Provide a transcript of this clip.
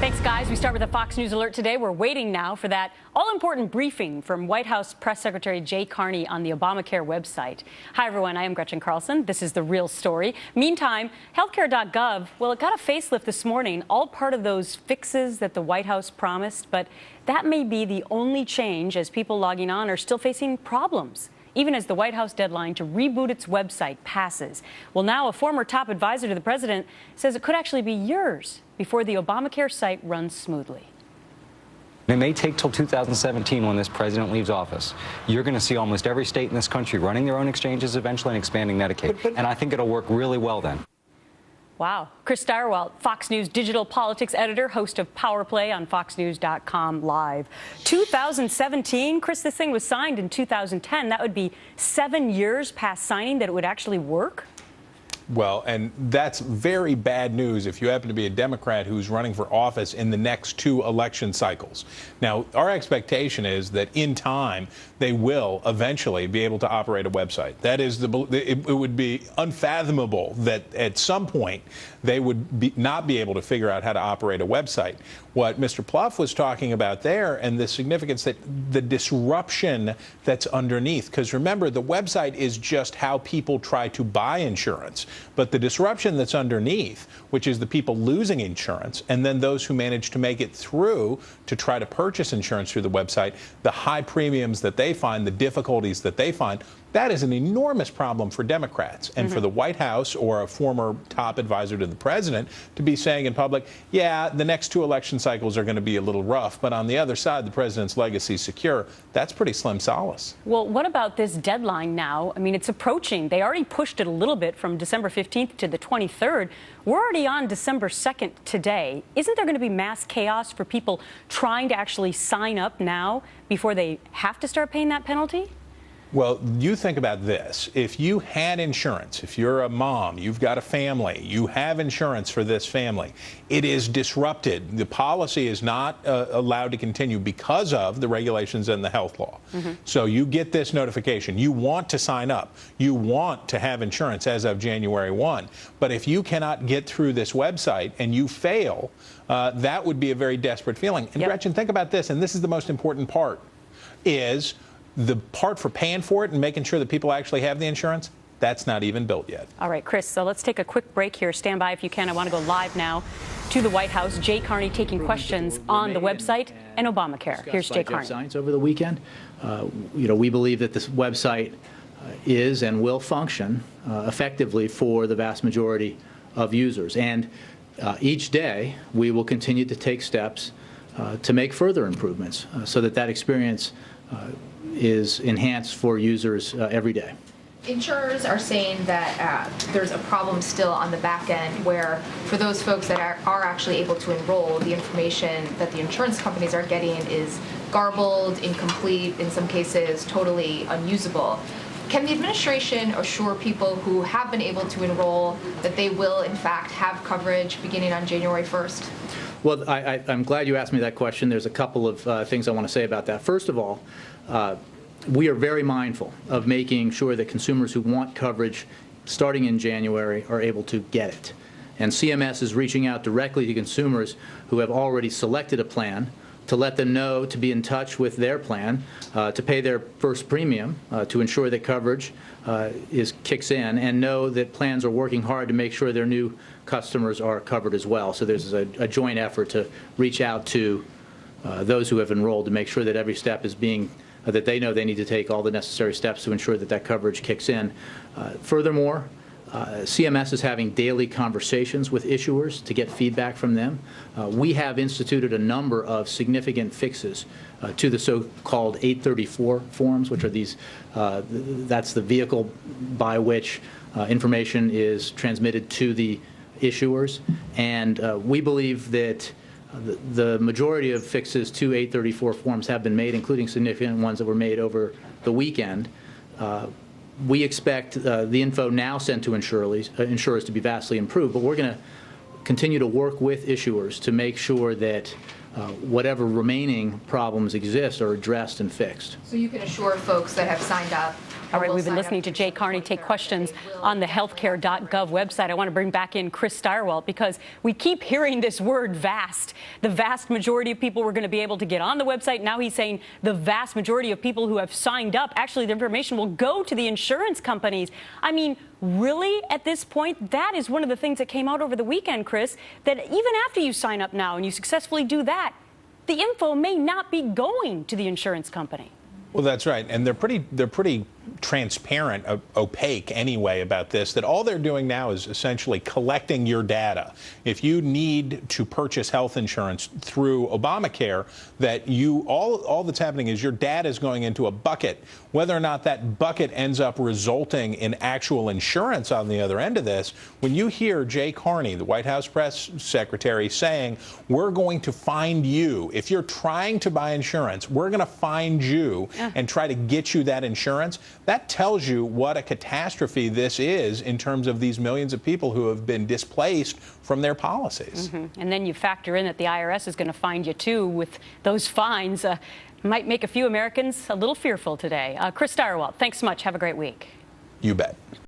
Thanks, guys. We start with a Fox News alert today. We're waiting now for that all-important briefing from White House Press Secretary Jay Carney on the Obamacare website. Hi, everyone. I am Gretchen Carlson. This is The Real Story. Meantime, healthcare.gov, well, it got a facelift this morning, all part of those fixes that the White House promised. But that may be the only change, as people logging on are still facing problems, even as the White House deadline to reboot its website passes. Well, now a former top advisor to the president says it could actually be years before the Obamacare site runs smoothly. It may take till 2017 when this president leaves office. You're going to see almost every state in this country running their own exchanges eventually and expanding Medicaid. And I think it'll work really well then. Wow. Chris Stirewalt, Fox News digital politics editor, host of Power Play on FoxNews.com Live. 2017, Chris, this thing was signed in 2010. That would be 7 years past signing that it would actually work? Well, and that's very bad news if you happen to be a Democrat who's running for office in the next 2 election cycles. Now, our expectation is that in time, they will eventually be able to operate a website. That is, it would be unfathomable that at some point they would not be able to figure out how to operate a website. What Mr. Plouffe was talking about there, and the significance that the disruption that's underneath, because remember, the website is just how people try to buy insurance. But the disruption that's underneath, which is the people losing insurance, and then those who manage to make it through to try to purchase insurance through the website, the high premiums that they find, the difficulties that they find, that is an enormous problem for Democrats. And for the White House or a former top advisor to the president to be saying in public, yeah, the next 2 election cycles are going to be a little rough, but on the other side, the president's legacy is secure, that's pretty slim solace. Well, what about this deadline now? I mean, it's approaching. They already pushed it a little bit from December 15th to the 23rd. We're already on December 2nd today. Isn't there going to be mass chaos for people trying to actually sign up now before they have to start paying that penalty? Well, you think about this. If you had insurance, if you're a mom, you've got a family, you have insurance for this family, it is disrupted. The policy is not allowed to continue because of the regulations and the health law. So you get this notification. You want to sign up. You want to have insurance as of January 1. But if you cannot get through this website and you fail, that would be a very desperate feeling. And Gretchen, think about this, and this is the most important part, is the part for paying for it and making sure that people actually have the insurance, that's not even built yet. All right, Chris, so let's take a quick break here. Stand by if you can. I want to go live now to the White House. Jay Carney taking questions on the website and Obamacare. Here's Jay Carney. Science over the weekend. We believe that this website is and will function effectively for the vast majority of users. And each day, we will continue to take steps to make further improvements so that experience is enhanced for users every day. Insurers are saying that there's a problem still on the back end where for those folks that are actually able to enroll, the information that the insurance companies are getting is garbled, incomplete, in some cases totally unusable. Can the administration assure people who have been able to enroll that they will in fact have coverage beginning on January 1st? Well, I'm glad you asked me that question. There's a couple of things I want to say about that. First of all, we are very mindful of making sure that consumers who want coverage starting in January are able to get it. And CMS is reaching out directly to consumers who have already selected a plan to let them know to be in touch with their plan, to pay their first premium, to ensure that coverage kicks in, and know that plans are working hard to make sure their new customers are covered as well. So there's a joint effort to reach out to those who have enrolled to make sure that every step is being that they know they need to take all the necessary steps to ensure that coverage kicks in. Furthermore, CMS is having daily conversations with issuers to get feedback from them. We have instituted a number of significant fixes to the so-called 834 forms, which are these, that's the vehicle by which information is transmitted to the issuers. And we believe that the majority of fixes to 834 forms have been made, including significant ones that were made over the weekend. We expect the info now sent to insurers to be vastly improved, but we're going to continue to work with issuers to make sure that whatever remaining problems exist are addressed and fixed. So you can assure folks that have signed up All right, will we've been sign listening up to through Jay Carney September take 23rd. questions They will on the eventually healthcare.gov website. I want to bring back in Chris Steyerwalt because we keep hearing this word vast. The vast majority of people were going to be able to get on the website. Now he's saying the vast majority of people who have signed up, actually the information will go to the insurance companies. I mean, really, at this point, that is one of the things that came out over the weekend, Chris, that even after you sign up now and you successfully do that, the info may not be going to the insurance company. Well, that's right, and they're pretty transparent, opaque anyway about this, that all they're doing now is essentially collecting your data. If you need to purchase health insurance through Obamacare, that all that's happening is your data is going into a bucket. Whether or not that bucket ends up resulting in actual insurance on the other end of this, when you hear Jay Carney, the White House press secretary, saying, we're going to find you, if you're trying to buy insurance, we're going to find you and try to get you that insurance, that tells you what a catastrophe this is in terms of these millions of people who have been displaced from their policies. And then you factor in that the IRS is going to find you, too, with those fines. Might make a few Americans a little fearful today. Chris Steyerwalt, thanks so much. Have a great week. You bet.